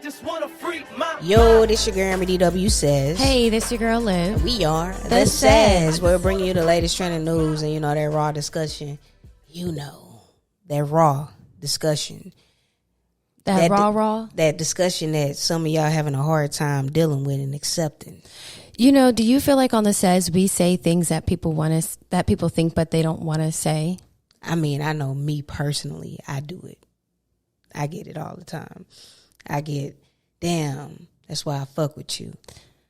just wanna freak my Yo, this your girl DW Says. Hey, this your girl Liv. We are The Says. We're bringing you the latest trending news and that raw discussion. That raw discussion. That raw? That discussion that some of y'all having a hard time dealing with and accepting. Do you feel like on the Says we say things that people that people think but they don't want to say? I mean, I know me personally, I do it. I get it all the time. I get, damn, that's why I fuck with you.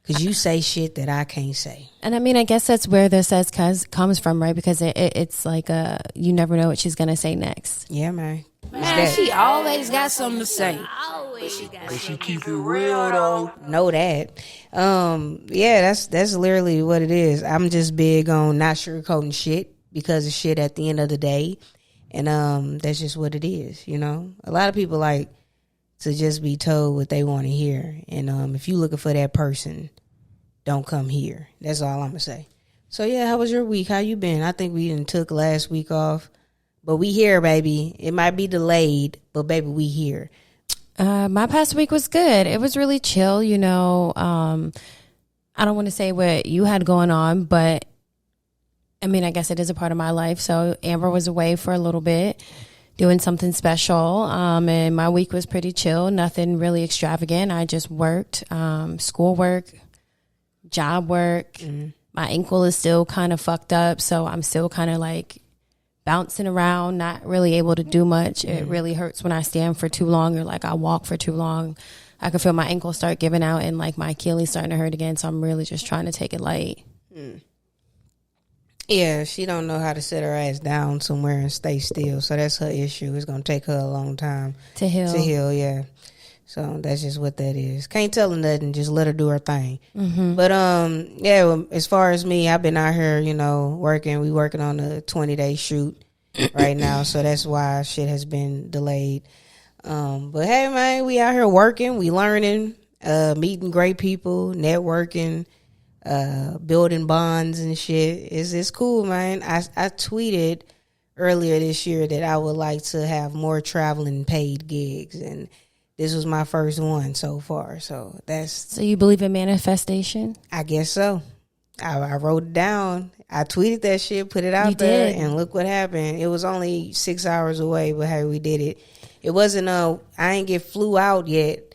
Because you say shit that I can't say. And I mean, I guess that's where the Says comes from, right? Because it's like you never know what she's going to say next. Yeah, man. Man, she always got something to say. But she keep it real though. Know that. Yeah, that's literally what it is. I'm just big on not sugarcoating shit because of shit at the end of the day. And that's just what it is, A lot of people like to just be told what they want to hear. And if you looking for that person, don't come here. That's all I'm going to say. So, yeah, how was your week? How you been? I think we done took last week off. But we here, baby. It might be delayed, but, baby, we here. My past week was good. It was really chill, I don't want to say what you had going on, but, I mean, I guess it is a part of my life. So Amber was away for a little bit doing something special, and my week was pretty chill. Nothing really extravagant. I just worked, schoolwork, job work. Mm-hmm. My ankle is still kind of fucked up, so I'm still kind of like bouncing around, not really able to do much. It really hurts when I stand for too long or like I walk for too long. I can feel my ankle start giving out and like my Achilles starting to hurt again. So I'm really just trying to take it light. Yeah, she don't know how to sit her ass down somewhere and stay still. So that's her issue. It's going to take her a long time to heal. To heal, yeah. So that's just what that is. Can't tell her nothing. Just let her do her thing. Mm-hmm. But, yeah, as far as me, I've been out here, working. We working on a 20-day shoot right now. So that's why shit has been delayed. But, hey, man, we out here working. We learning, meeting great people, networking, building bonds and shit. It's cool, man. I tweeted earlier this year that I would like to have more traveling paid gigs, and this was my first one so far. So you believe in manifestation? I guess so. I wrote it down. I tweeted that shit, put it out there, and look what happened. It was only 6 hours away, but hey, we did it. It wasn't I ain't get flew out yet.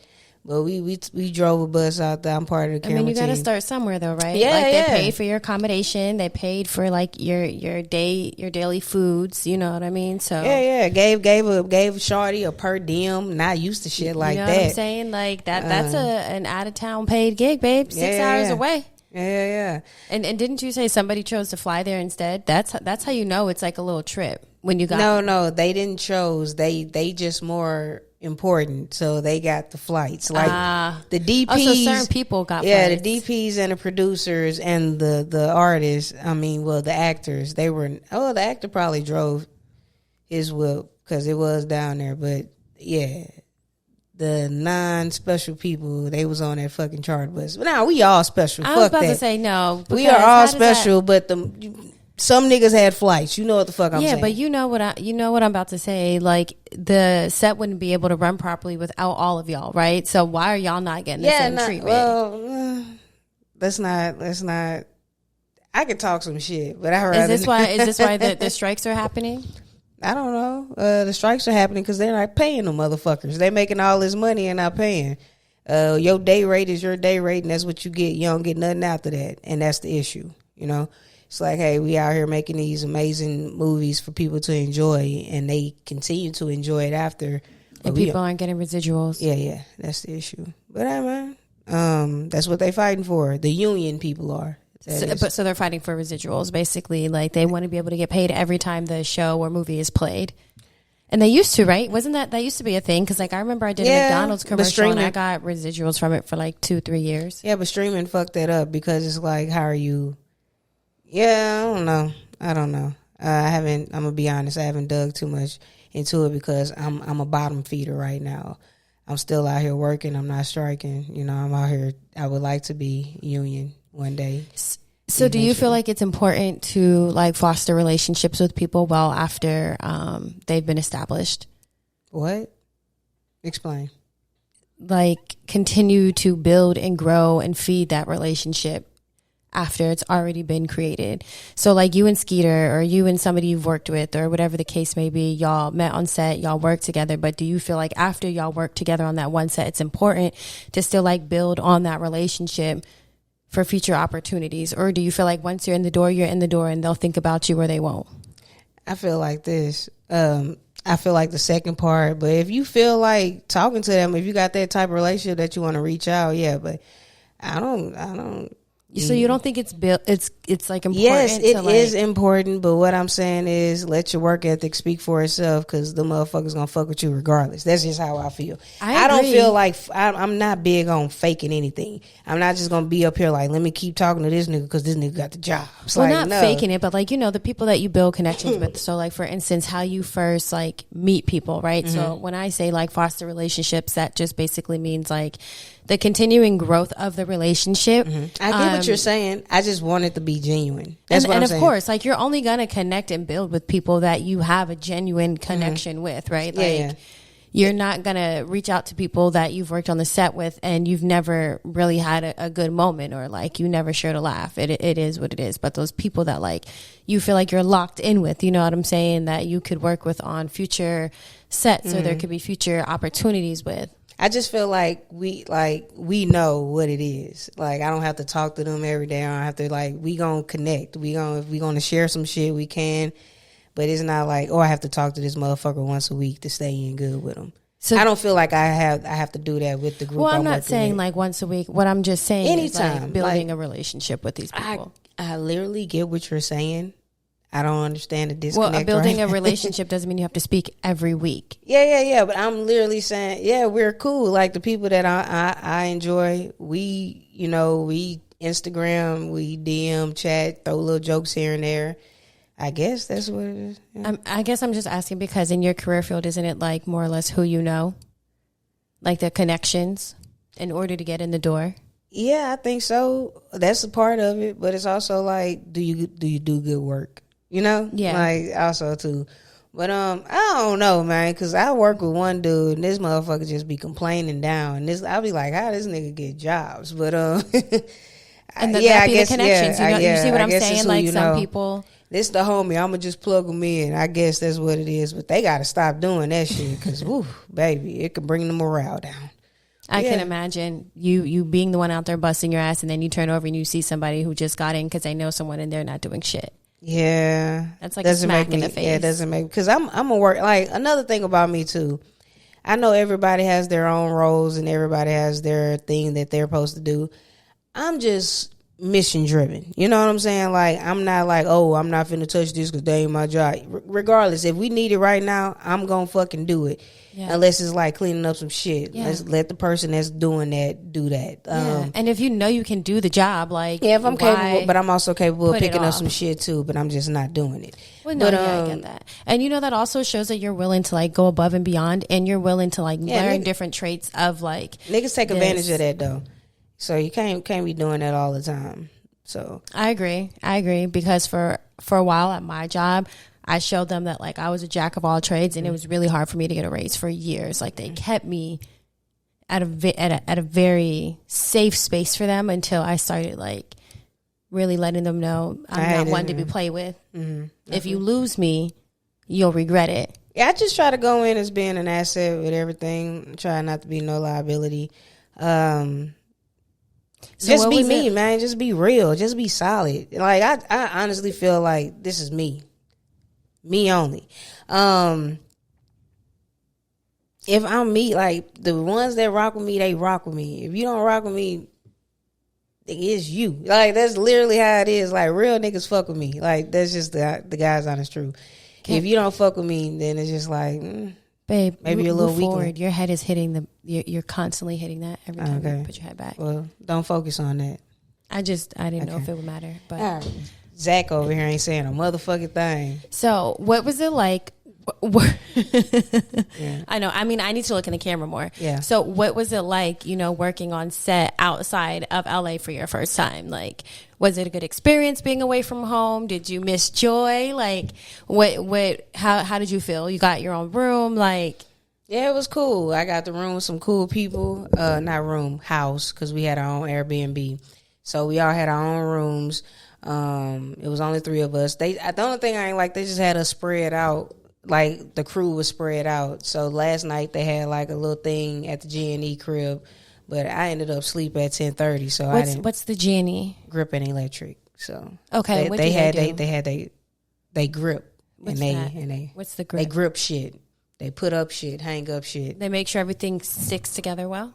But we drove a bus out there. I'm part of the camera team. I mean, you got to start somewhere, though, right? Yeah, they paid for your accommodation. They paid for like your daily foods. You know what I mean? So yeah. Gave Shawty a per diem. Not used to shit like that. You know what I'm saying? Like that's an out of town paid gig, babe. 6 hours away. Yeah. And didn't you say somebody chose to fly there instead? That's how you know it's like a little trip when you got. No, they didn't chose. They just more important, so they got the flights like the DPs. So certain people got flights. The DPs and the producers and the artists. I mean, well, the actors. They were. Oh, the actor probably drove his whip because it was down there. But yeah, the non-special people, they was on that fucking charter bus. But now we all special. I was about to say no. We are all special, but some niggas had flights. You know what the fuck I'm saying. Yeah, but you know what I'm about to say. Like the set wouldn't be able to run properly without all of y'all, right? So why are y'all not getting the same treatment? Well, let's not. I could talk some shit, but I rather. Is this why the strikes are happening? I don't know. The strikes are happening because they're not paying them motherfuckers. They making all this money and not paying. Your day rate is your day rate, and that's what you get. You don't get nothing after that, and that's the issue. It's like, hey, we out here making these amazing movies for people to enjoy, and they continue to enjoy it after. And people aren't getting residuals. Yeah, that's the issue. But hey, man, that's what they fighting for. The union people are. So they're fighting for residuals, basically. Like they want to be able to get paid every time the show or movie is played. And they used to, right? Wasn't that used to be a thing? Because like I remember I did a McDonald's commercial and I got residuals from it for like 2-3 years. Yeah, but streaming fucked that up because it's like, how are you? Yeah, I don't know. I'm gonna be honest. I haven't dug too much into it because I'm a bottom feeder right now. I'm still out here working. I'm not striking. I'm out here. I would like to be union one day. So do you feel like it's important to like foster relationships with people well after they've been established? What? Explain. like continue to build and grow and feed that relationship after it's already been created? So like you and Skeeter, or you and somebody you've worked with, or whatever the case may be, y'all met on set, y'all worked together, but do you feel like after y'all work together on that one set, it's important to still like build on that relationship for future opportunities? Or do you feel like once you're in the door and they'll think about you or they won't? I feel like this. I feel like the second part, but if you feel like talking to them, if you got that type of relationship that you want to reach out, yeah, but I don't. So you don't think it's like important? Yes, it to is important, but what I'm saying is let your work ethic speak for itself, because the motherfuckers gonna fuck with you regardless. That's just how I feel. I don't feel like I'm not big on faking anything. I'm not just gonna be up here like, let me keep talking to this nigga because this nigga got the job. It's well, like, not no. faking it, but like, you know, the people that you build connections with. So like, for instance, how you first like meet people, right? Mm-hmm. So when I say like foster relationships, that just basically means like the continuing growth of the relationship. Mm-hmm. I get what you're saying. I just want it to be genuine. That's what I'm saying. And of course, like you're only going to connect and build with people that you have a genuine connection with, right? Like you're not going to reach out to people that you've worked on the set with and you've never really had a good moment, or like you never shared a laugh. It is what it is. But those people that like you feel like you're locked in with, you know what I'm saying, that you could work with on future sets, or there could be future opportunities with. I just feel like we know what it is. Like, I don't have to talk to them every day. I don't have to, like, we gonna connect. If we gonna share some shit, we can. But it's not like, oh, I have to talk to this motherfucker once a week to stay in good with them. So I don't feel like I have to do that with the group. Well, I'm not saying with. Like once a week. What I'm just saying anytime, is like building a relationship with these people. I literally get what you're saying. I don't understand the disconnect. Well, building a relationship doesn't mean you have to speak every week. Yeah. But I'm literally saying, yeah, we're cool. Like the people that I enjoy, we Instagram, we DM, chat, throw little jokes here and there. I guess that's what it is. Yeah. I guess I'm just asking because in your career field, isn't it like more or less who you know? Like the connections in order to get in the door? Yeah, I think so. That's a part of it. But it's also like, do you do good work? You know? Yeah. Like, also, too. But, I don't know, man, because I work with one dude, and this motherfucker just be complaining down. And I'll be like, how this nigga get jobs? But, and I guess, the connections. You see what I'm saying? Like, some people... This the homie. I'm going to just plug them in. I guess that's what it is. But they got to stop doing that shit, because, woo, baby, it can bring the morale down. I can imagine you being the one out there busting your ass, and then you turn over and you see somebody who just got in because they know someone and they're not doing shit. Yeah, that's like a smack in the face. Yeah, it doesn't make, because I'm a work. Like, another thing about me too, I know everybody has their own roles and everybody has their thing that they're supposed to do. I'm just mission driven. You know what I'm saying? Like, I'm not like, oh, I'm not finna touch this because they ain't my job. Regardless, if we need it right now, I'm gonna fucking do it. Yeah. Unless it's like cleaning up some shit. Yeah. Let's let the person that's doing that do that. Yeah. And if you know you can do the job, like, yeah, if I'm capable, but I'm also capable of picking up some shit too, but I'm just not doing it. Well, no, I get that. And you know, that also shows that you're willing to like go above and beyond, and you're willing to like learn different traits of like niggas take advantage of that though. So you can't be doing that all the time. So I agree because for a while at my job, I showed them that like I was a jack of all trades, and it was really hard for me to get a raise for years. Like, they kept me at a very safe space for them until I started like really letting them know I'm not one to be played with. Mm-hmm. If you lose me, you'll regret it. Yeah, I just try to go in as being an asset with everything. Try not to be no liability. So just be me, man. Just be real. Just be solid. Like, I honestly feel like this is me. Me only. If I'm me, like, the ones that rock with me, they rock with me. If you don't rock with me, it's you. Like, that's literally how it is. Like, real niggas fuck with me. Like, that's just the God's honest truth. If you don't fuck with me, then it's just like, babe, maybe you're a little weak. Your head is hitting you're constantly hitting that every time you put your head back. Well, don't focus on that. I didn't know if it would matter, but Zach over here ain't saying a motherfucking thing. So what was it like? Yeah. I know. I mean, I need to look in the camera more. Yeah. So what was it like, working on set outside of LA for your first time? Like, was it a good experience being away from home? Did you miss Joy? Like, how did you feel? You got your own room? Like, Yeah, it was cool. I got the room with some cool people. Not room, house, because we had our own Airbnb. So we all had our own rooms. It was only 3 of us. The only thing I ain't like, they just had us spread out. Like the crew was spread out. So last night they had like a little thing at the G&E crib, but I ended up sleep at 10:30. So I didn't. What's the G&E? Grip and electric. So okay, they had they grip. What's and they what's the grip? They grip shit. They put up shit, hang up shit. They make sure everything sticks together well.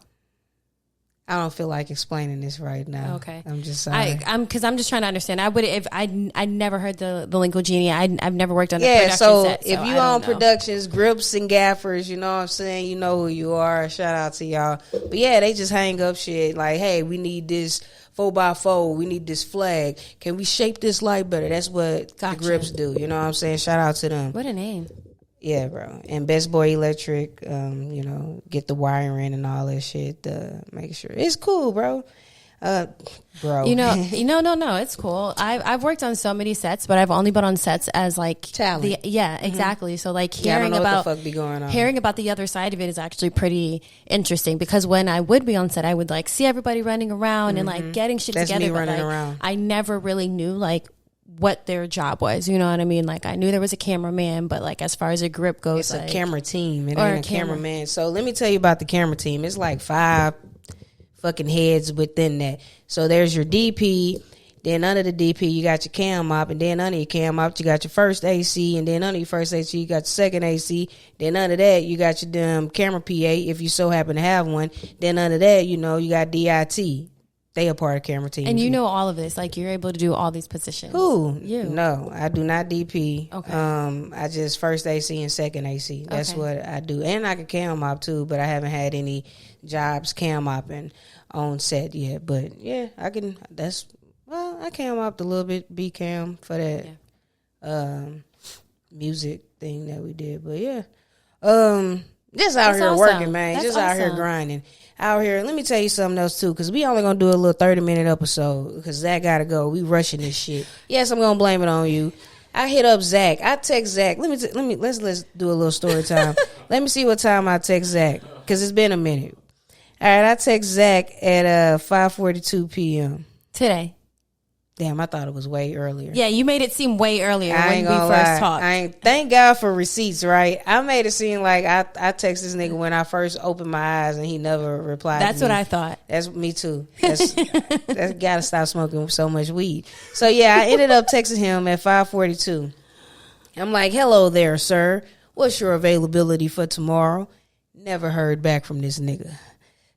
I don't feel like explaining this right now. Okay, I'm just sorry. I'm just trying to understand. I would if I never heard the lingo genie. I've never worked on a production so set. If you own productions, grips and gaffers, you know what I'm saying. You know who you are. Shout out to y'all. But yeah, they just hang up shit like, hey, we need this 4x4. We need this flag. Can we shape this light better? That's what the grips do. You know what I'm saying. Shout out to them. What a name. Yeah, bro. And Best Boy Electric, get the wiring and all that shit. Make sure it's cool, bro. Bro, no, it's cool. I've worked on so many sets, but I've only been on sets as like talent. Exactly. So like I don't know what the fuck be going on. Hearing about the other side of it is actually pretty interesting because when I would be on set, I would like see everybody running around and like getting shit That's together. Me running around. I never really knew like what their job was, you know what I mean? Like I knew there was a cameraman, but like as far as a grip goes, it's a camera team. It or ain't a cameraman. So let me tell you about the camera team. It's like 5 fucking heads within that. So there's your DP. Then under the DP, you got your cam op, and then under your cam op, you got your first AC, and then under your first AC, you got your second AC. Then under that, you got your damn camera PA if you so happen to have one. Then under that, you got DIT. They a part of camera team. And you know all of this. Like, you're able to do all these positions. Who? You. No, I do not DP. Okay. I just first AC and second AC. That's what I do. And I can cam mop, too, but I haven't had any jobs cam mopping on set yet. But, yeah, I can. I cam mopped a little bit, B-cam, for that music thing that we did. But, yeah. Just out here working, man. Just out here grinding. Out here, let me tell you something else too, because we only gonna do a little 30-minute episode because Zach gotta go. We rushing this shit. Yes, I'm gonna blame it on you. I hit up Zach. I text Zach. Let's do a little story time. Let me see what time I text Zach because it's been a minute. All right, I text Zach at 5:42 p.m. today. Damn, I thought it was way earlier. Yeah, you made it seem way earlier when we first talked. Thank God for receipts, right? I made it seem like I text this nigga when I first opened my eyes and he never replied. That's what I thought. That's me too. That's gotta stop smoking so much weed. So yeah, I ended up texting him at 5:42. I'm like, hello there, sir. What's your availability for tomorrow? Never heard back from this nigga.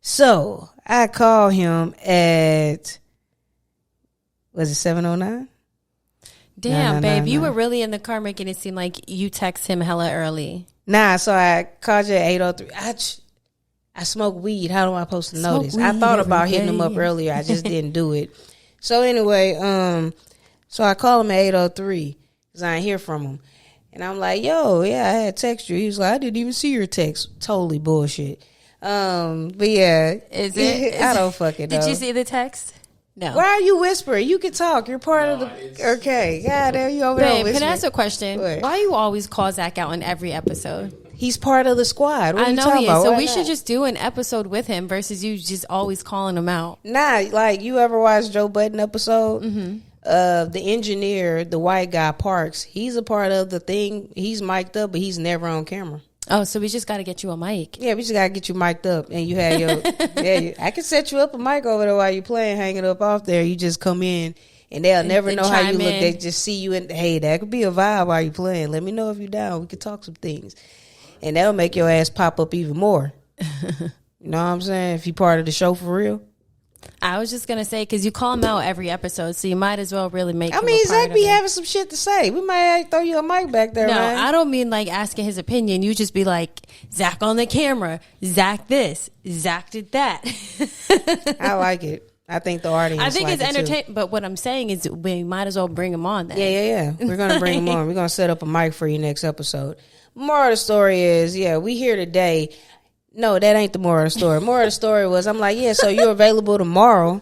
So I call him at... Was it 7:09? Damn, babe. You were really in the car making it seem like you text him hella early. Nah, so I called you at 8:03. I smoke weed. How am I supposed to know this? I thought about hitting him up earlier. I just didn't do it. So anyway, so I called him at 8:03 because I didn't hear from him. And I'm like, yo, yeah, I had text you. He was like, I didn't even see your text. Totally bullshit. But yeah. Is it? I don't fucking know. Did you see the text? No. Why are you whispering? You can talk. You're part of the... Okay. God damn, you over there whispering. Can I ask a question? What? Why you always call Zach out in every episode? He's part of the squad. What I know he is. About? So we should just do an episode with him versus you just always calling him out. Nah, like, you ever watch Joe Budden episode? Mm-hmm. The engineer, the white guy, Parks, he's a part of the thing. He's mic'd up, but he's never on camera. Oh, so we just got to get you a mic. Yeah, we just got to get you mic'd up. And you have your... I can set you up a mic over there while you're playing, hanging up off there. You just come in, and they'll never know how you look. They just see you, and hey, that could be a vibe while you're playing. Let me know if you're down. We could talk some things. And that'll make your ass pop up even more. You know what I'm saying? If you're part of the show for real. I was just going to say, because you call him out every episode, so you might as well really make him Zach be having some shit to say. We might throw you a mic back there, man. I don't mean like asking his opinion. You just be like, Zach on the camera, Zach this, Zach did that. I like it. I think the audience it's entertaining. But what I'm saying is we might as well bring him on then. Yeah. We're going to bring him on. We're going to set up a mic for you next episode. Moral of the story is, we here today. No, that ain't the moral of the story. Moral of the story was, I'm like, yeah, so you're available tomorrow,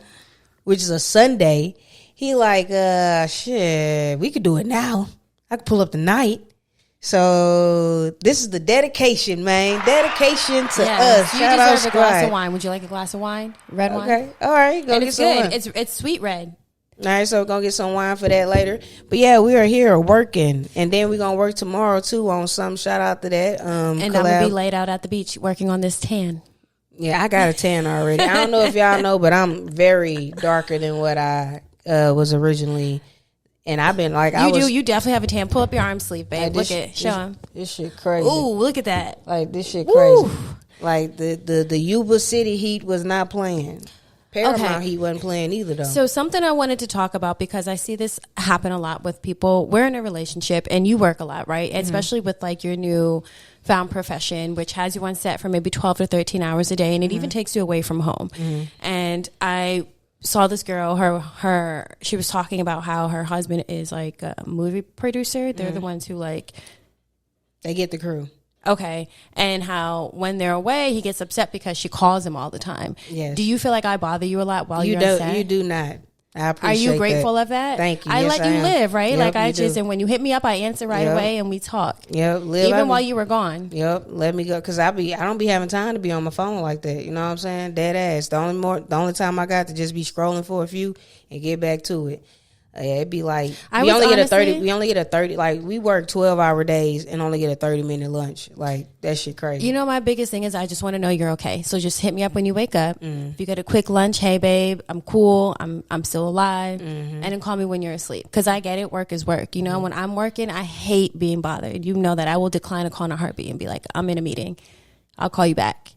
which is a Sunday. He like, shit, we could do it now. I could pull up tonight. So this is the dedication, man. Dedication to us. You Shout out deserve a glass Squad. of wine. Would you like a glass of wine? Red wine? Okay. All right. Go And get it's some good. wine. It's sweet red. All right, so we're going to get some wine for that later. But yeah, we are here working. And then we're going to work tomorrow, too, on some. Shout out to that. And I'm going to be laid out at the beach working on this tan. Yeah, I got a tan already. I don't know if y'all know, but I'm very darker than what I was originally. And I've been like, You definitely have a tan. Pull up your arm sleeve, babe. Like Show him. This shit crazy. Ooh, look at that. Like, this shit Woo. crazy. Like, the Yuba City heat was not playing. Paramount heat wasn't playing either, though. So something I wanted to talk about, because I see this happen a lot with people. We're in a relationship and you work a lot, right? Mm-hmm. Especially with like your new found profession, which has you on set for maybe 12 to 13 hours a day. And it even takes you away from home. Mm-hmm. And I saw this girl, she was talking about how her husband is like a movie producer. They're the ones who like, they get the crew. Okay. And how when they're away, he gets upset because she calls him all the time. Yes. Do you feel like I bother you a lot while you're on set? You do not. I appreciate that. Are you grateful of that? Thank you. I Yes, let you live, right? Yep, like I do. and when you hit me up, I answer right away and we talk. Yep. Even while you were gone. Yep. Let me go. Cause I don't be having time to be on my phone like that. You know what I'm saying? Dead ass. The only time I got to just be scrolling for a few and get back to it. Yeah, it'd be like we only get a 30 like we work 12-hour days and only get a 30-minute lunch. Like that shit crazy. You know, my biggest thing is I just want to know you're okay. So just hit me up when you wake up. If you get a quick lunch, hey babe, I'm cool. I'm still alive. And then call me when you're asleep. Because I get it, work is work. You know, when I'm working, I hate being bothered. You know that I will decline a call in a heartbeat and be like, I'm in a meeting. I'll call you back.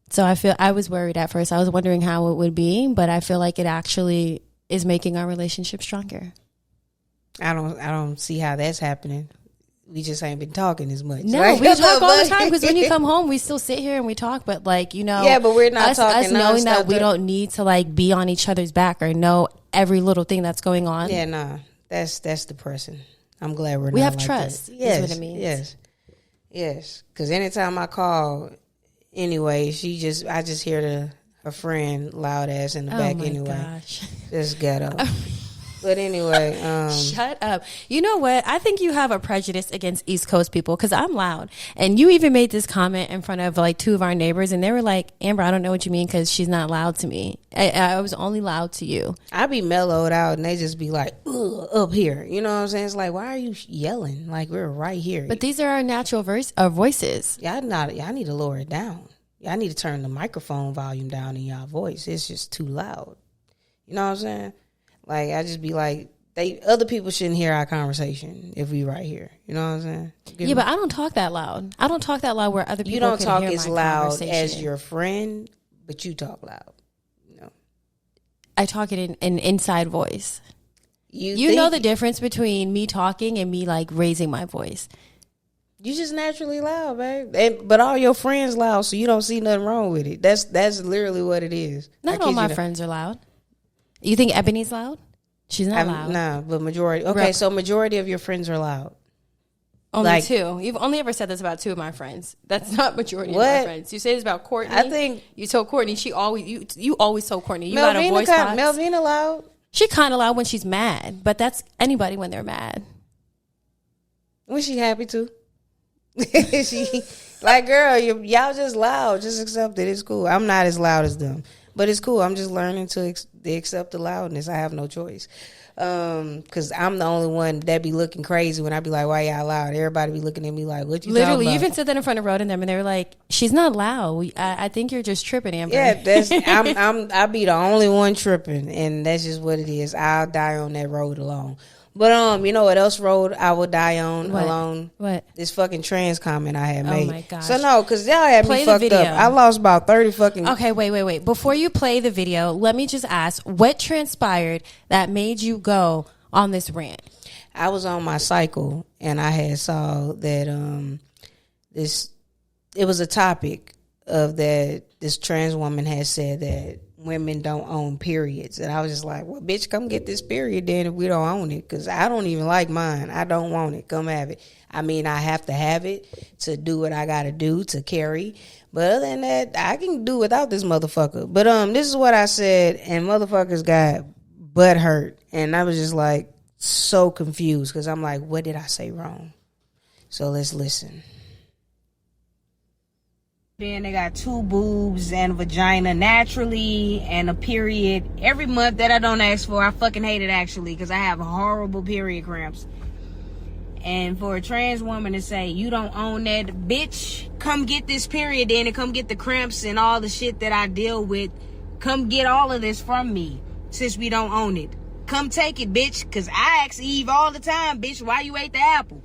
So I was worried at first. I was wondering how it would be, but I feel like it actually is making our relationship stronger. I don't see how that's happening. We just ain't been talking as much. No, right? we talk all the time because when you come home, we still sit here and we talk. But like, you know, yeah, but we're not talking. Us knowing that we don't need to like be on each other's back or know every little thing that's going on. Yeah, nah, that's depressing. I'm glad we have like trust. That. Yes, is what it means. Yes. Because anytime I call, anyway, I just hear her friend loud ass in the back anyway. Gosh. Just ghetto. But anyway, shut up. You know what? I think you have a prejudice against East Coast people because I'm loud. And you even made this comment in front of like two of our neighbors, and they were like, Amber, I don't know what you mean because she's not loud to me. I was only loud to you. I be mellowed out, and they just be like, ugh, up here. You know what I'm saying? It's like, why are you yelling? Like, we're right here. But these are our natural voices. Y'all need to lower it down. Y'all need to turn the microphone volume down in y'all voice. It's just too loud. You know what I'm saying? Like, I just be like, other people shouldn't hear our conversation if we right here. You know what I'm saying? Yeah, but I don't talk that loud. I don't talk that loud where other people you don't can talk hear as my loud as your friend, but you talk loud. You know? I talk it in an inside voice. You know the difference between me talking and me like raising my voice. You just naturally loud, babe. But all your friends loud, so you don't see nothing wrong with it. That's literally what it is. Not all my friends are loud. You think Ebony's loud? She's not loud. Nah, but majority. Okay, so majority of your friends are loud. Only like, two. You've only ever said this about two of my friends. That's not majority of my friends. You say this about Courtney. I think you told Courtney. You always told Courtney. You got a voice box. Melvina loud. She kind of loud when she's mad, but that's anybody when they're mad. When she happy too. She like, girl, y'all just loud. Just accept it. It's cool. I'm not as loud as them. But it's cool. I'm just learning to accept the loudness. I have no choice. Because I'm the only one that be looking crazy when I be like, why y'all loud? Everybody be looking at me like, what you literally, talking about? you even said that in front of Rhoda and them, and they were like, she's not loud. I think you're just tripping, Amber. Yeah, I be the only one tripping, and that's just what it is. I'll die on that road alone. But you know what else road I would die on alone? What? This fucking trans comment I had made. Oh my gosh. So no, because y'all had me fucked up. I lost about 30 fucking. Okay, wait. Before you play the video, let me just ask, what transpired that made you go on this rant? I was on my cycle and I had saw that it was a topic of that this trans woman had said that women don't own periods. And I was just like, well, bitch, come get this period then if we don't own it. Because I don't even like mine. I don't want it. Come have it. I mean, I have to have it to do what I got to do to carry. But other than that, I can do without this motherfucker. But this is what I said, and motherfuckers got butt hurt. And I was just like so confused because I'm like, what did I say wrong? So let's listen. Then they got 2 boobs and a vagina naturally and a period every month that I don't ask for. I fucking hate it actually because I have horrible period cramps. And for a trans woman to say, you don't own that, bitch, come get this period then and come get the cramps and all the shit that I deal with. Come get all of this from me since we don't own it. Come take it, bitch, because I ask Eve all the time, bitch, why you ate the apple?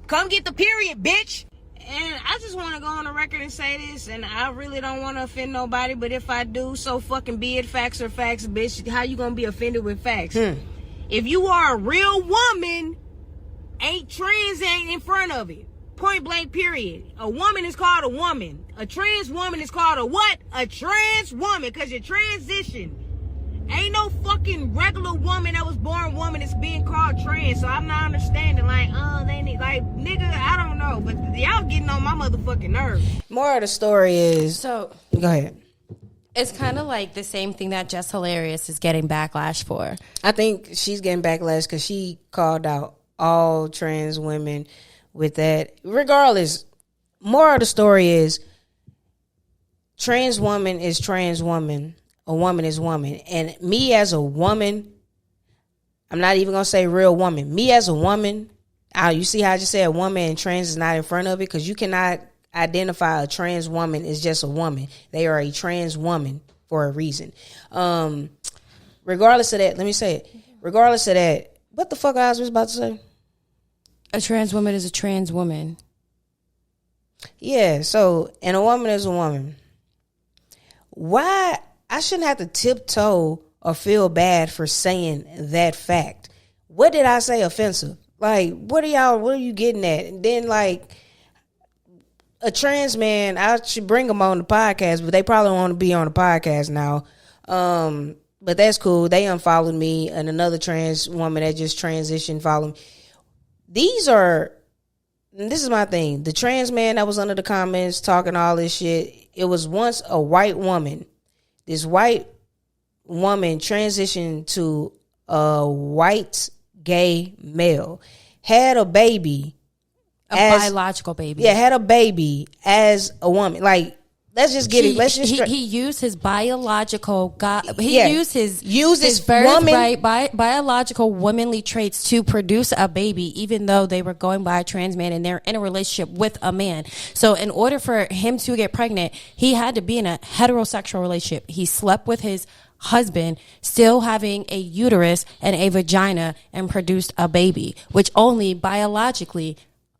Come get the period, bitch. And I just want to go on the record and say this, and I really don't want to offend nobody, but if I do, so fucking be it. Facts are facts, bitch. How you gonna be offended with facts? If you are a real woman, trans ain't in front of it. Point blank, period. A woman is called a woman. A trans woman is called a what? A trans woman, because you transition. Ain't no fucking regular woman that was born woman that's being called trans. So I'm not understanding, like, oh, they need, like, nigga, I don't know. But y'all getting on my motherfucking nerves. More of the story is... So... Go ahead. It's kind of like the same thing that Jess Hilarious is getting backlash for. I think she's getting backlash because she called out all trans women with that. Regardless, more of the story is trans woman is trans woman. A woman is woman. And me as a woman, I'm not even going to say real woman. Me as a woman, you see how I just said woman and trans is not in front of it? Because you cannot identify a trans woman as just a woman. They are a trans woman for a reason. Regardless of that, let me say it. Regardless of that, what the fuck I was about to say? A trans woman is a trans woman. Yeah, so, and a woman is a woman. Why... I shouldn't have to tiptoe or feel bad for saying that fact. What did I say offensive? Like, what are you getting at? And then, like, a trans man, I should bring them on the podcast, but they probably want to be on the podcast now. But that's cool. They unfollowed me, and another trans woman that just transitioned followed me. This is my thing. The trans man that was under the comments talking all this shit, it was once a white woman. This white woman transitioned to a white gay male, had a baby, biological baby. Yeah, had a baby as a woman. Like, let's just get it. Let's just he used his biological used his woman biological womanly traits to produce a baby, even though they were going by a trans man and they're in a relationship with a man. So in order for him to get pregnant, he had to be in a heterosexual relationship. He slept with his husband, still having a uterus and a vagina, and produced a baby, which only biologically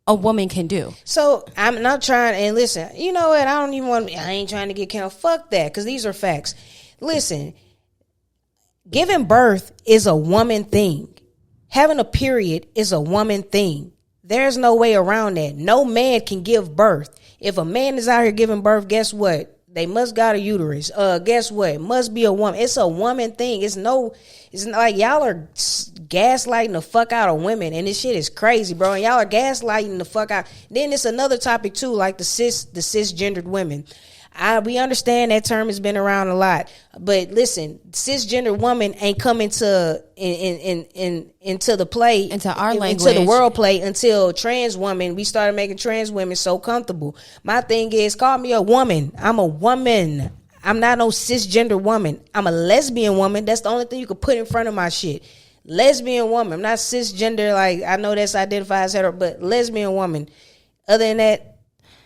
a woman can do. So I'm not trying, and listen, you know what? I ain't trying to get canceled. Fuck that, because these are facts. Listen, giving birth is a woman thing. Having a period is a woman thing. There's no way around that. No man can give birth. If a man is out here giving birth, guess what? They must got a uterus. Guess what? It must be a woman. It's a woman thing. It's like y'all are gaslighting the fuck out of women, and this shit is crazy, bro. And y'all are gaslighting the fuck out. Then it's another topic too, like the cisgendered women. We understand that term has been around a lot, but listen, cisgender woman ain't come into the play, into our language, into the world play until trans woman. We started making trans women so comfortable. My thing is, call me a woman. I'm a woman. I'm not no cisgender woman. I'm a lesbian woman. That's the only thing you could put in front of my shit. Lesbian woman. I'm not cisgender. Like, I know that's identified as hetero, but lesbian woman. Other than that,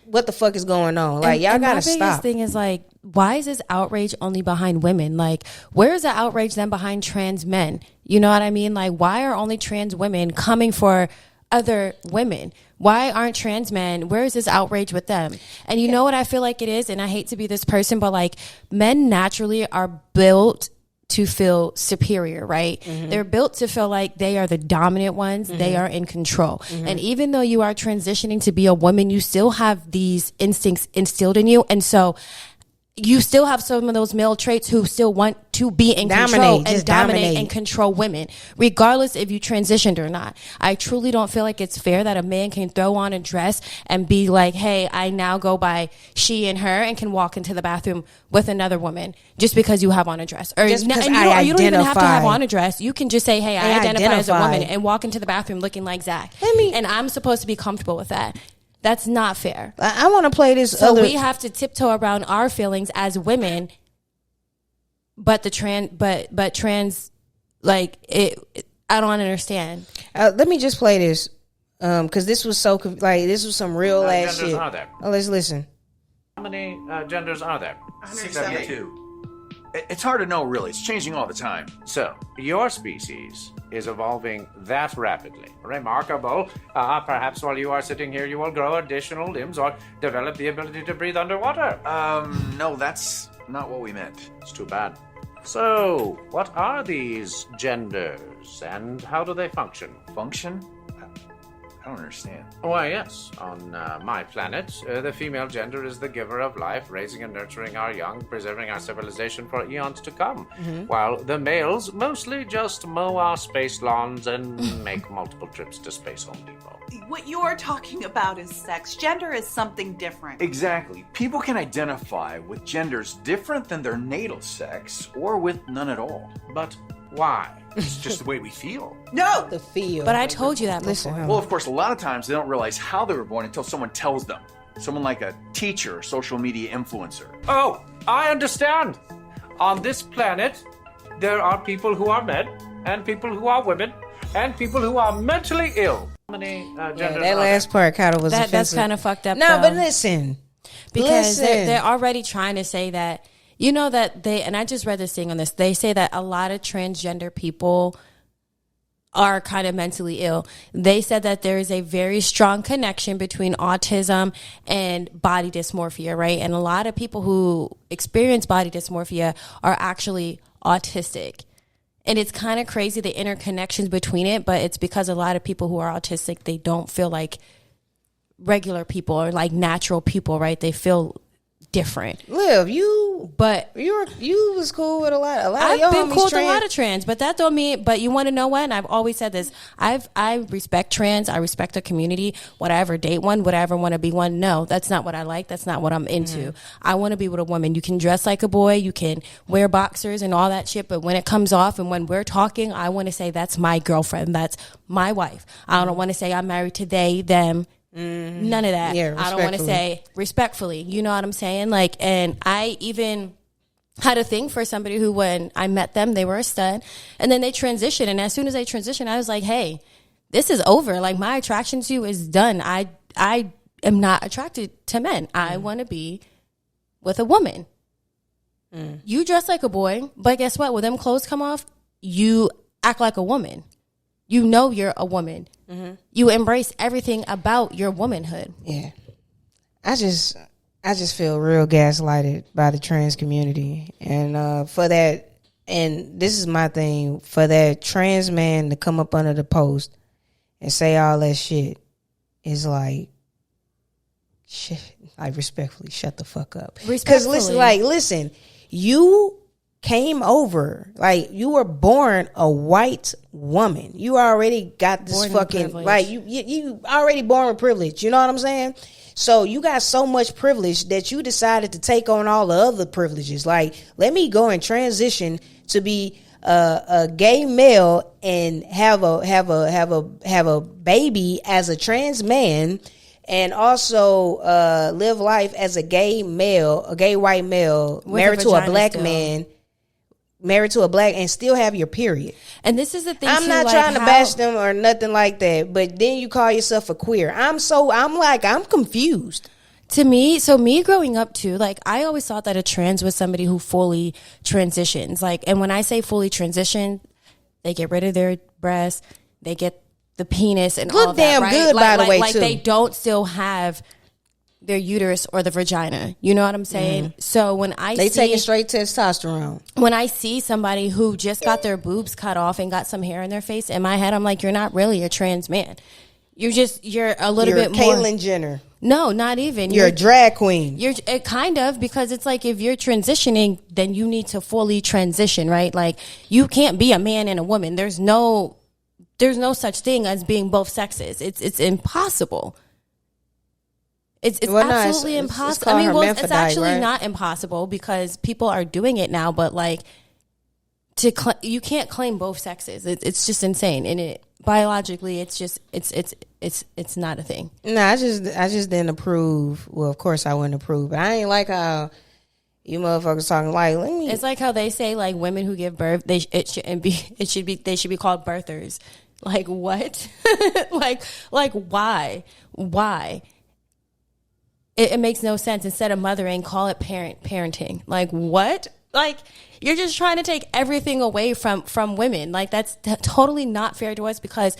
what the fuck is going on? Like, y'all gotta stop. My biggest thing is, like, why is this outrage only behind women? Like, where is the outrage then behind trans men? You know what I mean? Like, why are only trans women coming for other women? Why aren't trans men? Where is this outrage with them? And you know what I feel like it is? And I hate to be this person, but, like, men naturally are built to feel superior, right? Mm-hmm. They're built to feel like they are the dominant ones. Mm-hmm. They are in control. Mm-hmm. And even though you are transitioning to be a woman, you still have these instincts instilled in you. And so you still have some of those male traits who still want to be in control and dominate and control women, regardless if you transitioned or not. I truly don't feel like it's fair that a man can throw on a dress and be like, hey, I now go by she and her, and can walk into the bathroom with another woman just because you have on a dress. Or just because you don't even have to have on a dress. You can just say, hey, I identify as a woman, and walk into the bathroom looking like Zach. And I'm supposed to be comfortable with that. That's not fair. I want to play this. So we have to tiptoe around our feelings as women, but trans, like it. I don't understand. Let me just play this, because this was so this was some real ass shit. Are there? Oh, let's listen. How many genders are there? 672. It's hard to know, really. It's changing all the time. So, your species is evolving that rapidly. Remarkable. Perhaps while you are sitting here, you will grow additional limbs or develop the ability to breathe underwater. No, that's not what we meant. It's too bad. So, what are these genders, and how do they function? Function? I don't understand. Why, yes. On my planet, the female gender is the giver of life, raising and nurturing our young, preserving our civilization for eons to come. While the males mostly just mow our space lawns and make multiple trips to Space Home Depot. What you're talking about is sex. Gender is something different. Exactly. People can identify with genders different than their natal sex, or with none at all. But why? It's just the way we feel. No! The feel. But I told you that before. Listen, Well, of course, a lot of times they don't realize how they were born until someone tells them. Someone like a teacher or social media influencer. Oh, I understand. On this planet, there are people who are men, and people who are women, and people who are mentally ill. How many genders that are last part kind of was offensive. That's kind of fucked up. No, though, but listen. because they're already trying to say that. You know that and I just read this thing on this. They say that a lot of transgender people are kind of mentally ill. They said that there is a very strong connection between autism and body dysmorphia, right? And a lot of people who experience body dysmorphia are actually autistic. And it's kind of crazy, the interconnections between it, but it's because a lot of people who are autistic, they don't feel like regular people or like natural people, right? They feel different. Liv, but you was cool with a lot of I've your been homies cool with a trans. lot of trans, but that don't mean. But you want to know what? And I've always said this. I respect trans. I respect the community. Would I ever date one? Would I ever want to be one? No, that's not what I like. That's not what I'm into. I want to be with a woman. You can dress like a boy. You can wear boxers and all that shit. But when it comes off and when we're talking, I want to say that's my girlfriend. That's my wife. I don't want to say I'm married to they, them. None of that. Yeah, I don't want to say respectfully. You know what I'm saying? Like, and I even had a thing for somebody who, when I met them, they were a stud, and then they transitioned. And as soon as they transitioned, I was like, hey, this is over. Like, my attraction to you is done. I am not attracted to men. I want to be with a woman. You dress like a boy, but guess what? When them clothes come off, you act like a woman. You know you're a woman. You embrace everything about your womanhood. Yeah. I just feel real gaslighted by the trans community. And for that, and this is my thing, for that trans man to come up under the post and say all that shit is like, shit, like, respectfully, shut the fuck up. Because listen, you came over, like, you were born a white woman. You already got this fucking, like, you already born with privilege. You know what I'm saying? So you got so much privilege that you decided to take on all the other privileges. Like, let me go and transition to be a gay male and have a baby as a trans man, and also live life as a gay white male, married to a black man. Married to a black, and still have your period. And this is the thing. I'm not trying to bash them or nothing like that, but then you call yourself a queer. I'm confused. To me, so me growing up too, like, I always thought that a trans was somebody who fully transitions. Like, and when I say fully transition, they get rid of their breasts, they get the penis and all that. Look damn good, by the way, too. Like, they don't still have their uterus or the vagina. You know what I'm saying? So when they taking straight testosterone. When I see somebody who just got their boobs cut off and got some hair in their face, in my head, I'm like, you're not really a trans man. You're a little bit more. Caitlyn Jenner. No, not even. You're a drag queen. You're kind of, because it's like if you're transitioning, then you need to fully transition, right? Like you can't be a man and a woman. There's no such thing as being both sexes. It's impossible. It's absolutely impossible. I mean, it's actually right? not impossible because people are doing it now, but like you can't claim both sexes. It's just insane, and it biologically, it's just it's not a thing. No, I just didn't approve. Well, of course I wouldn't approve, but I ain't like how you motherfuckers talking like. It's like how they say like women who give birth, they should be called birthers. Like what? like why? It makes no sense. Instead of mothering, call it parenting. Like what? Like you're just trying to take everything away from women. Like that's totally not fair to us, because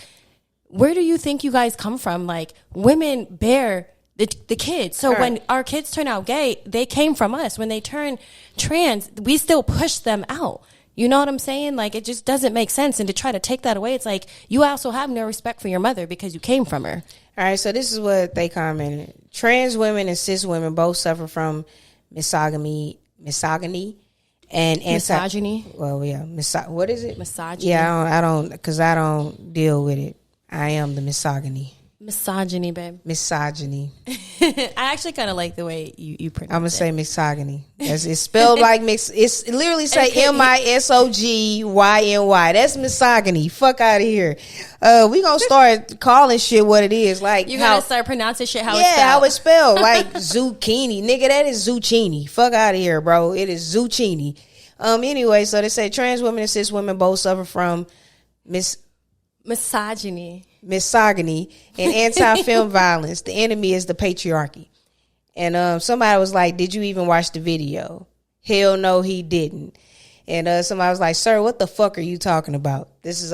where do you think you guys come from? Like women bear the kids. So when our kids turn out gay, they came from us. When they turn trans, we still push them out. You know what I'm saying? Like, it just doesn't make sense. And to try to take that away, it's like, you also have no respect for your mother because you came from her. All right, so this is what they commented. Trans women and cis women both suffer from misogyny and misogyny. Well, yeah, what is it? Misogyny. Yeah, I don't, because I don't deal with it. I am the misogyny. Misogyny, babe. Misogyny. I actually kind of like the way you pronounce it. I'm gonna say misogyny. It's spelled like mix. It literally say MISOGYNY. That's misogyny. Fuck out of here. We gonna start calling shit what it is. Like you gotta start pronouncing shit how it's spelled. Like zucchini, nigga. That is zucchini. Fuck out of here, bro. It is zucchini. Anyway, so they say trans women and cis women both suffer from misogyny and anti-film violence. The enemy is the patriarchy. And somebody was like, did you even watch the video? Hell no, he didn't. And somebody was like, sir, what the fuck are you talking about? This is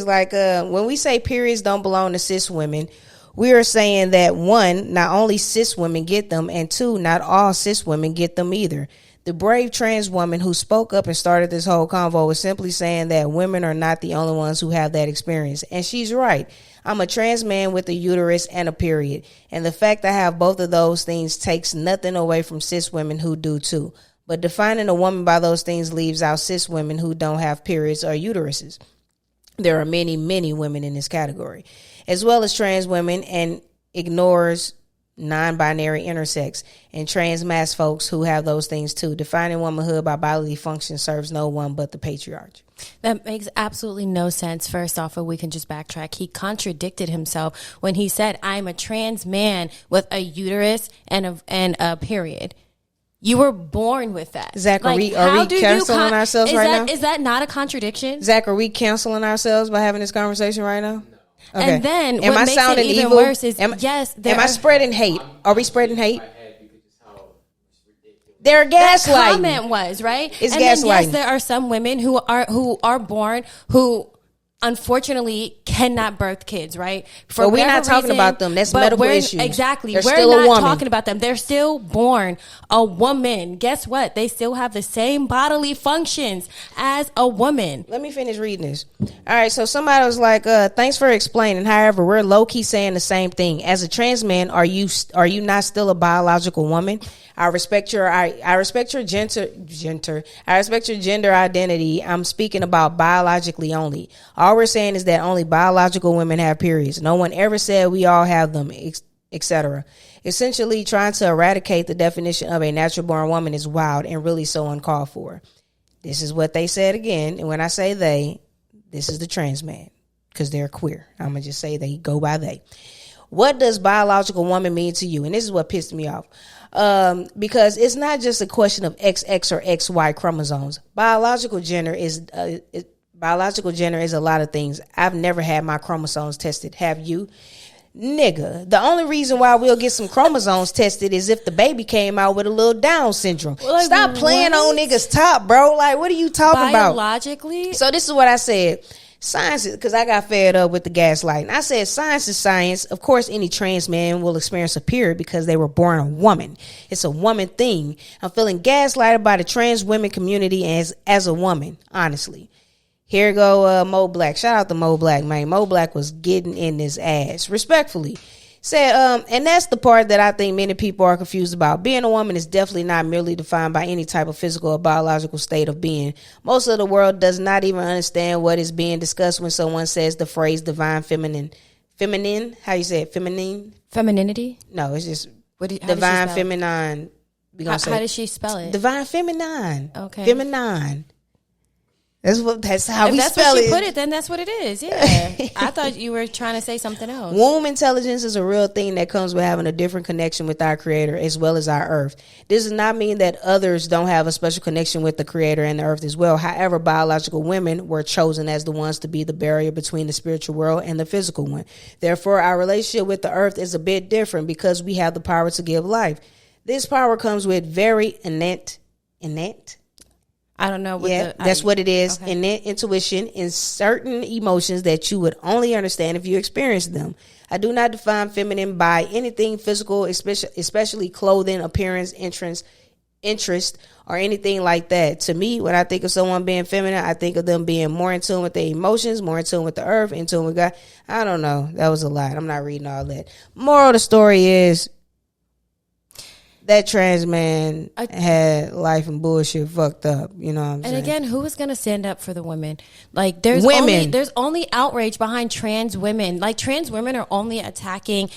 like when we say periods don't belong to cis women, we are saying that one, not only cis women get them, and two, not all cis women get them either. The brave trans woman who spoke up and started this whole convo was simply saying that women are not the only ones who have that experience. And she's right. I'm a trans man with a uterus and a period. And the fact I have both of those things takes nothing away from cis women who do too. But defining a woman by those things leaves out cis women who don't have periods or uteruses. There are many, many women in this category, as well as trans women, and ignores non-binary intersex and trans mass folks who have those things too. Defining womanhood by bodily function serves no one but the patriarchy. That makes absolutely no sense. First off, if we can just backtrack, he contradicted himself when he said, I'm a trans man with a uterus and a period. You were born with that. Zach, are we canceling ourselves right now? Is that not a contradiction? Zach, are we canceling ourselves by having this conversation right now? Okay. And then what makes it even worse is, am I spreading hate? Are we spreading hate? They're gaslighting. That comment was, right? It's and gaslighting. Then, yes, there are some women who are born who unfortunately cannot birth kids, right? But we're not talking about them. That's medical issues. Exactly. They're we're still a not woman. talking about them. They're still born a woman. Guess what? They still have the same bodily functions as a woman. Let me finish reading this. All right, so somebody was like, thanks for explaining. However, we're low-key saying the same thing. As a trans man, are you not still a biological woman? I respect your gender. I respect your gender identity. I'm speaking about biologically only. All we're saying is that only biological women have periods. No one ever said we all have them, etc. Essentially, trying to eradicate the definition of a natural born woman is wild and really so uncalled for. This is what they said again. And when I say they, this is the trans man, because they're queer. I'm going to just say they go by they. What does biological woman mean to you? And this is what pissed me off. Because it's not just a question of XX or XY chromosomes. Biological gender is a lot of things. I've never had my chromosomes tested. Have you? Nigga, the only reason why we'll get some chromosomes tested is if the baby came out with a little Down syndrome. Like, stop playing on niggas' top, bro. Like, what are you talking about? Biologically? So this is what I said. Science is, because I got fed up with the gaslighting. I said science is science. Of course, any trans man will experience a period because they were born a woman. It's a woman thing. I'm feeling gaslighted by the trans women community as a woman, honestly. Here go Mo Black. Shout out to Mo Black, man. Mo Black was getting in this ass. Respectfully. Said, and that's the part that I think many people are confused about. Being a woman is definitely not merely defined by any type of physical or biological state of being. Most of the world does not even understand what is being discussed when someone says the phrase divine feminine. Feminine? How you say it? Feminine? Femininity? No, it's just How does she divine spell it? feminine. How does she spell it? Divine feminine. Okay. Feminine. That's how If we that's spell what she it. put it, then that's what it is. Yeah. I thought you were trying to say something else. Womb intelligence is a real thing that comes with having a different connection with our creator as well as our earth. This does not mean that others don't have a special connection with the creator and the earth as well. However, biological women were chosen as the ones to be the barrier between the spiritual world and the physical one. Therefore, our relationship with the earth is a bit different because we have the power to give life. This power comes with very innate? I don't know. That's what it is. Okay. Innate intuition and certain emotions that you would only understand if you experienced them. I do not define feminine by anything physical, especially clothing, appearance, interest, or anything like that. To me, when I think of someone being feminine, I think of them being more in tune with their emotions, more in tune with the earth, in tune with God. I don't know. That was a lot. I'm not reading all that. Moral of the story is that trans man had life and bullshit fucked up. You know what I'm saying? And again, who is going to stand up for the women? Like, there's only outrage behind trans women. Like, trans women are only attacking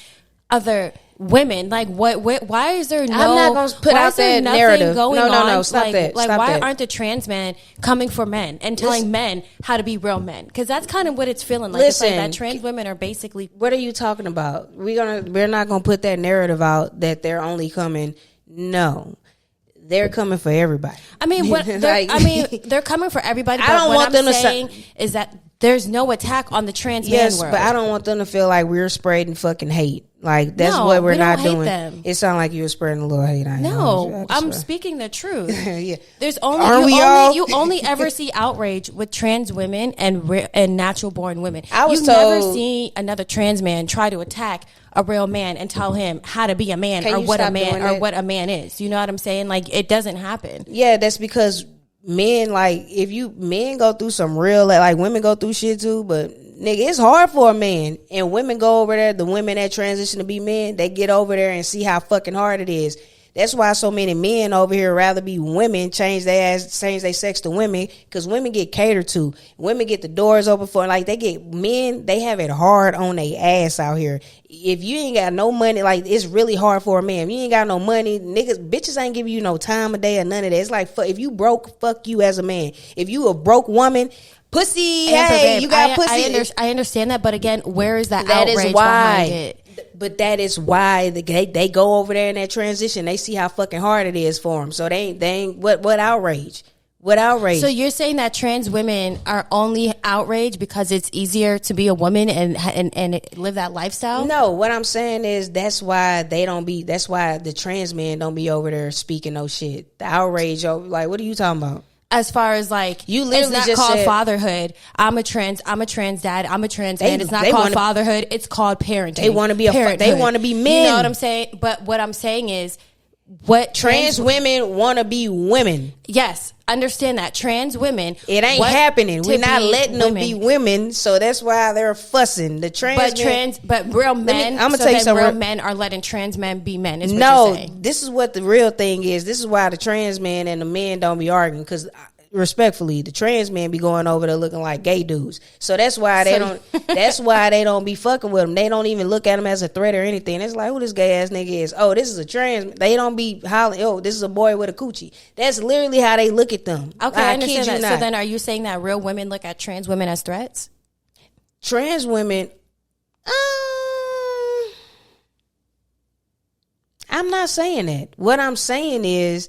other women. Like, why is there no? I'm not going to put out that narrative. No, stop that. Like, Stop why that. aren't the trans men coming for men and telling men how to be real men? Because that's kind of what it's feeling like. It's like that trans women are basically. What are you talking about? We're not going to put that narrative out that they're only coming. No, they're coming for everybody. I mean, they're coming for everybody. But I don't what want I'm them to saying is that there's no attack on the trans man world. But I don't want them to feel like we're spreading fucking hate. Like, that's No, what we're we not don't hate doing. them. It sounds like you were spreading a little hate. No, I'm speaking the truth. Yeah. There's you only ever see outrage with trans women and natural born women. You never see another trans man try to attack a real man and tell him how to be a man or what a man is. You know what I'm saying? Like, it doesn't happen. Yeah, that's because men, like, men go through some real, like women go through shit too, but nigga, it's hard for a man. And women go over there, the women that transition to be men, they get over there and see how fucking hard it is. That's why so many men over here rather be women, change their sex to women, because women get catered to. Women get the doors open for, like, they have it hard on their ass out here. If you ain't got no money, like, it's really hard for a man. If you ain't got no money, bitches ain't giving you no time of day or none of that. It's like, if you broke, fuck you as a man. If you a broke woman, pussy, hey, you got pussy. I understand that, but again, where is that That outrage is why. behind it? But that is why they go over there in that transition. They see how fucking hard it is for them. So they ain't what outrage? What outrage? So you're saying that trans women are only outraged because it's easier to be a woman and live that lifestyle? No, what I'm saying is that's why the trans men don't be over there speaking no shit. The outrage over, like, what are you talking about? As far as, like, you literally it's not just called said, fatherhood. I'm a trans dad. I'm a trans man. It's not called fatherhood. It's called parenting. They want to be they want to be men. You know what I'm saying? But what I'm saying is, what trans women want to be women. Yes, understand that trans women. It ain't happening. We're not letting them be women, so that's why they're fussing. But real men. I'm gonna tell you something. Real men are letting trans men be men. Is what you're saying. This is what the real thing is. This is why the trans men and the men don't be arguing, because respectfully, the trans men be going over there looking like gay dudes. So that's why they don't. That's why they don't be fucking with them. They don't even look at them as a threat or anything. It's like, who this gay ass nigga is? Oh, this is a trans. They don't be hollering, oh, this is a boy with a coochie. That's literally how they look at them. Okay, I understand that. So then, are you saying that real women look at trans women as threats? Trans women. I'm not saying that. What I'm saying is.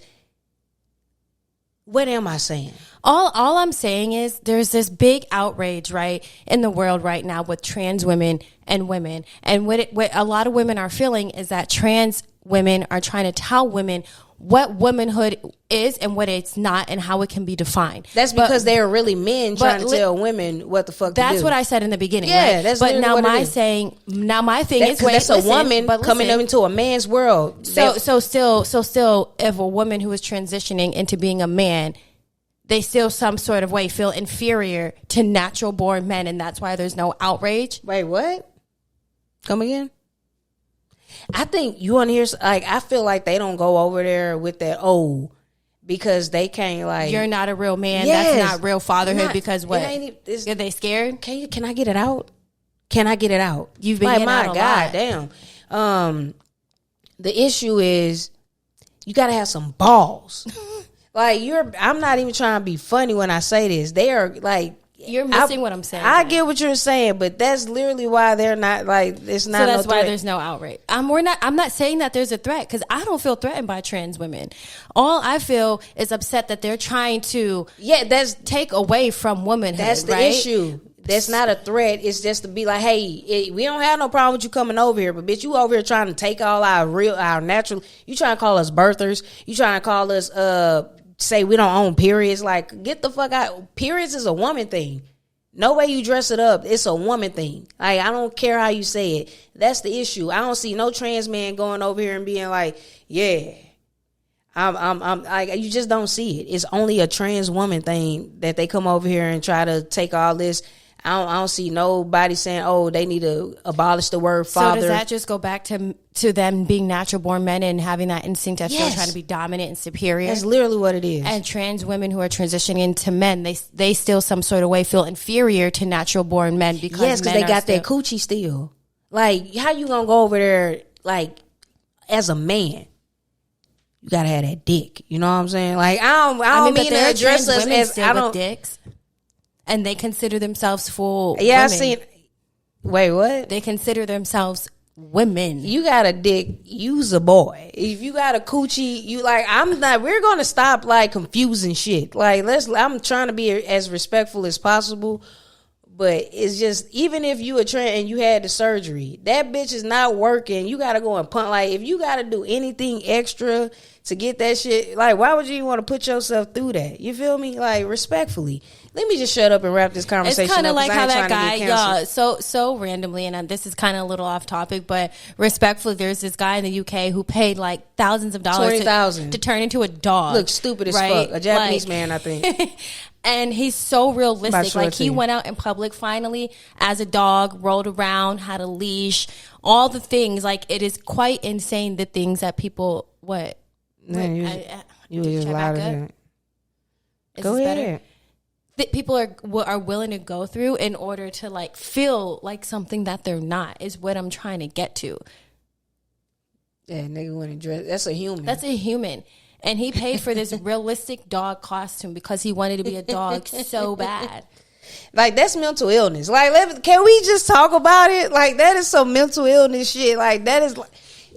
What am I saying? All I'm saying is there's this big outrage, right, in the world right now with trans women and women. And what a lot of women are feeling is that trans women are trying to tell women what womanhood is and what it's not and how it can be defined. That's because they're really men trying to tell women what the fuck to do. That's what I said in the beginning. Yeah, right? that's but now what my thing is that's a woman coming into a man's world. So still, if a woman who is transitioning into being a man, they still some sort of way feel inferior to natural born men, and that's why there's no outrage. Wait, what? Come again? I think you want to hear, like, I feel like they don't go over there with that, because they can't, like. You're not a real man. Yes. That's not real fatherhood because what? Are they scared? Can I get it out? Can I get it out? You've been like, getting my out a God, lot. damn. The issue is you got to have some balls. Like, I'm not even trying to be funny when I say this. They are, like. You're missing what I'm saying. I get what you're saying, but that's literally why they're not, like, it's not. So that's no why threat. there's no outrage. I'm not saying that there's a threat because I don't feel threatened by trans women. All I feel is upset that they're trying to take away from womanhood. That's the right? issue. That's not a threat. It's just to be like, hey, we don't have no problem with you coming over here, but bitch, you over here trying to take all our natural. You trying to call us birthers? You trying to call us say we don't own periods? Like, get the fuck out. Periods is a woman thing. No way you dress it up. It's a woman thing. Like, I don't care how you say it. That's the issue. I don't see no trans man going over here and being like, yeah, I'm like, you just don't see it. It's only a trans woman thing that they come over here and try to take all this. I don't see nobody saying, oh, they need to abolish the word father. So does that just go back to them being natural born men and having that instinct of still trying to be dominant and superior? That's literally what it is. And trans women who are transitioning into men, they still some sort of way feel inferior to natural born men because they got that coochie still. Like, how you gonna go over there, like, as a man? You gotta have that dick. You know what I'm saying? Like, I don't mean to address us as I don't dicks. And they consider themselves full Yeah, women. I seen. Wait, what? They consider themselves women. You got a dick, you's a boy. If you got a coochie, you like, I'm not, we're gonna stop like confusing shit. Like, I'm trying to be as respectful as possible. But it's just, even if you a trans and you had the surgery, that bitch is not working. You gotta go and punt. Like, if you gotta do anything extra to get that shit, like, why would you even want to put yourself through that? You feel me? Like, respectfully. Let me just shut up and wrap this conversation up. It's kind of like how that guy, y'all, so randomly, and this is kind of a little off topic, but respectfully, there's this guy in the UK who paid like thousands of dollars to turn into a dog. Look stupid as fuck. A Japanese man, I think. And he's so realistic. Sure like, he went out in public finally as a dog, rolled around, had a leash, all the things. Like, it is quite insane the things that people, what? Man, you just loud as that. Go ahead. That people are willing to go through in order to, like, feel like something that they're not, is what I'm trying to get to. Yeah, nigga went and dressed. That's a human. That's a human. And he paid for this realistic dog costume because he wanted to be a dog so bad. Like, that's mental illness. Like, can we just talk about it? Like, that is some mental illness shit. Like, that is,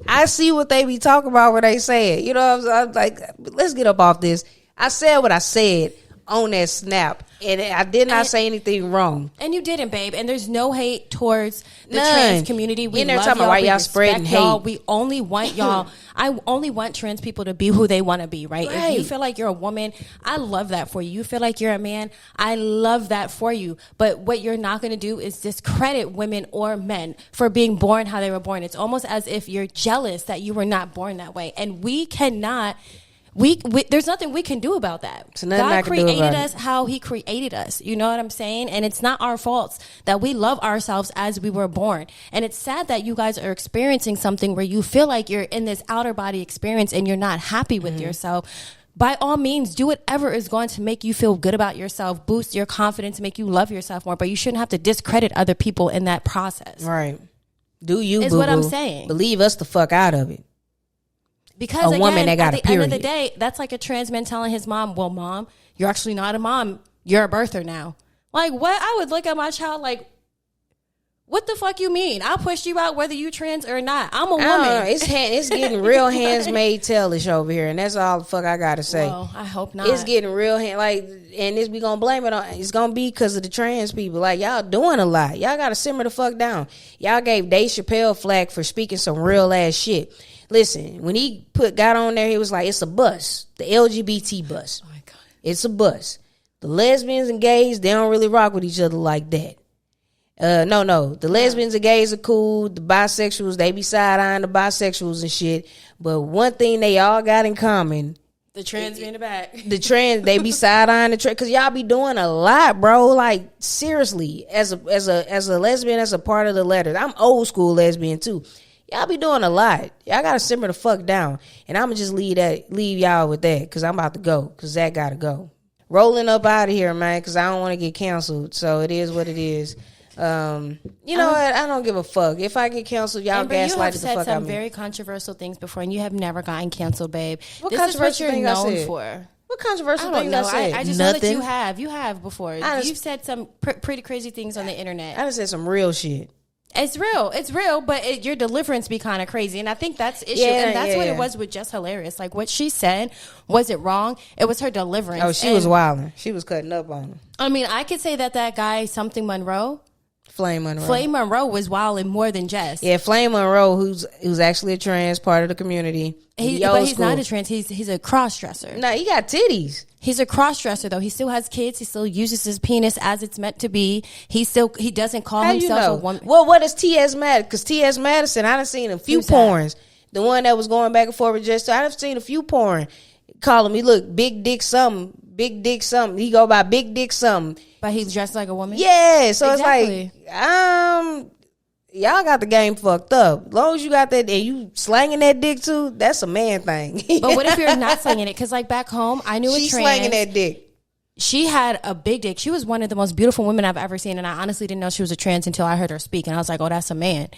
I see what they be talking about when they say it. You know what I'm like, let's get up off this. I said what I said on that snap, and I did not say anything wrong. And you didn't, babe. And there's no hate towards the None. trans community. We love talking y'all. why We y'all respect spreading y'all. hate. We only want y'all. I only want trans people to be who they want to be, right? If you feel like you're a woman, I love that for you. You feel like you're a man, I love that for you. But what you're not going to do is discredit women or men for being born how they were born. It's almost as if you're jealous that you were not born that way. And we cannot... We there's nothing we can do about that. God created us how he created us. You know what I'm saying? And it's not our faults that we love ourselves as we were born. And it's sad that you guys are experiencing something where you feel like you're in this outer body experience and you're not happy with yourself. By all means, do whatever is going to make you feel good about yourself, boost your confidence, make you love yourself more. But you shouldn't have to discredit other people in that process. Right. Do you, is boo-boo. what I'm saying. Believe us the fuck out of it. Because a woman that got at a the end of the period. day, that's like a trans man telling his mom, well, mom, you're actually not a mom. You're a birther now. Like, what? I would look at my child like, what the fuck you mean? I'll push you out whether you trans or not. I'm a woman. It's getting real handsmaid tailish over here, and that's all the fuck I gotta say. Well, I hope not. It's getting real and we gonna blame it on. It's gonna be because of the trans people. Like, y'all doing a lot. Y'all gotta simmer the fuck down. Y'all gave Dave Chappelle flack for speaking some real ass shit. Listen, when he got on there, he was like, it's a bus. The LGBT bus. Oh my God. It's a bus. The lesbians and gays, they don't really rock with each other like that. No. The lesbians and gays are cool. The bisexuals, they be side-eyeing the bisexuals and shit. But one thing they all got in common, the trans be in the back. The trans, they be side-eyeing the trans. Because y'all be doing a lot, bro. Like, seriously. As a lesbian, as a part of the letters. I'm old school lesbian, too. Y'all be doing a lot. Y'all gotta simmer the fuck down. And I'ma just leave y'all with that, because I'm about to go, because Zach gotta go. Rolling up out of here, man, because I don't want to get canceled. So it is what it is. You know what? I don't give a fuck. If I get canceled, y'all gaslight the fuck out of me. You have said some very controversial things before, and you have never gotten canceled, babe. What this is what you're known for. What controversial things I said? I just Nothing. know that you have before. You've said some pretty crazy things on the internet. I done said some real shit. It's real, but your deliverance be kind of crazy, and I think that's the issue, and that's what it was with Just Hilarious. Like, what she said, was it wrong? It was her deliverance. Oh, she was wilding. She was cutting up on him. I mean, I could say that guy, something Monroe, Flame Monroe was wilding more than Jess. Yeah, Flame Monroe, who's actually a trans, part of the community. But he's not a trans. He's a cross dresser. No, he got titties. He's a cross dresser though. He still has kids. He still uses his penis as it's meant to be. He doesn't call himself a woman. Well, what is T.S. Madison? Because T.S. Madison, I done seen a few porns. The one that was going back and forth with Jess. I done seen a few porn. Call him. He look big dick something. Big dick something. He go by big dick something. But he's dressed like a woman? Yeah. So exactly. It's like, y'all got the game fucked up. As long as you got that and you slanging that dick too, that's a man thing. But what if you're not slanging it? Because like back home, I knew She's a trans. slanging that dick. She had a big dick. She was one of the most beautiful women I've ever seen. And I honestly didn't know she was a trans until I heard her speak. And I was like, oh, that's a man.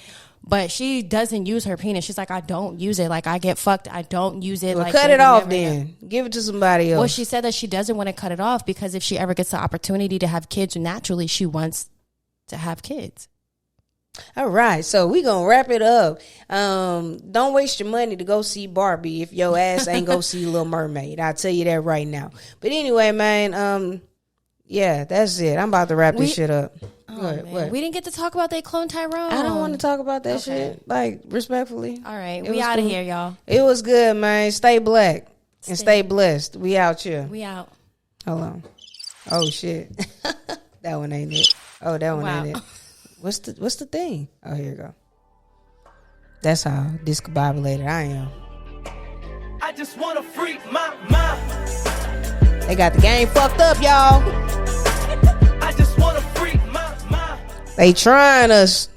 But she doesn't use her penis. She's like, I don't use it. Like, I get fucked. I don't use it. Well, like, cut it off then. Give it to somebody else. Well, she said that she doesn't want to cut it off because if she ever gets the opportunity to have kids, naturally she wants to have kids. All right, so we gonna wrap it up. Don't waste your money to go see Barbie if your ass ain't go see Little Mermaid. I'll tell you that right now. But anyway, man, yeah, that's it. I'm about to wrap this shit up. What? We didn't get to talk about they clone Tyrone. I don't want to talk about that shit. Like, respectfully. All right, we out of here, y'all. It was good, man. Stay black and stay blessed. We out here. We out. Hold on. Oh shit, that one ain't it. Oh, that one ain't it. What's the thing? Oh, here you go. That's how discombobulated I am. I just wanna freak my mind. They got the game fucked up, y'all. I just wanna freak my mind. They trying us.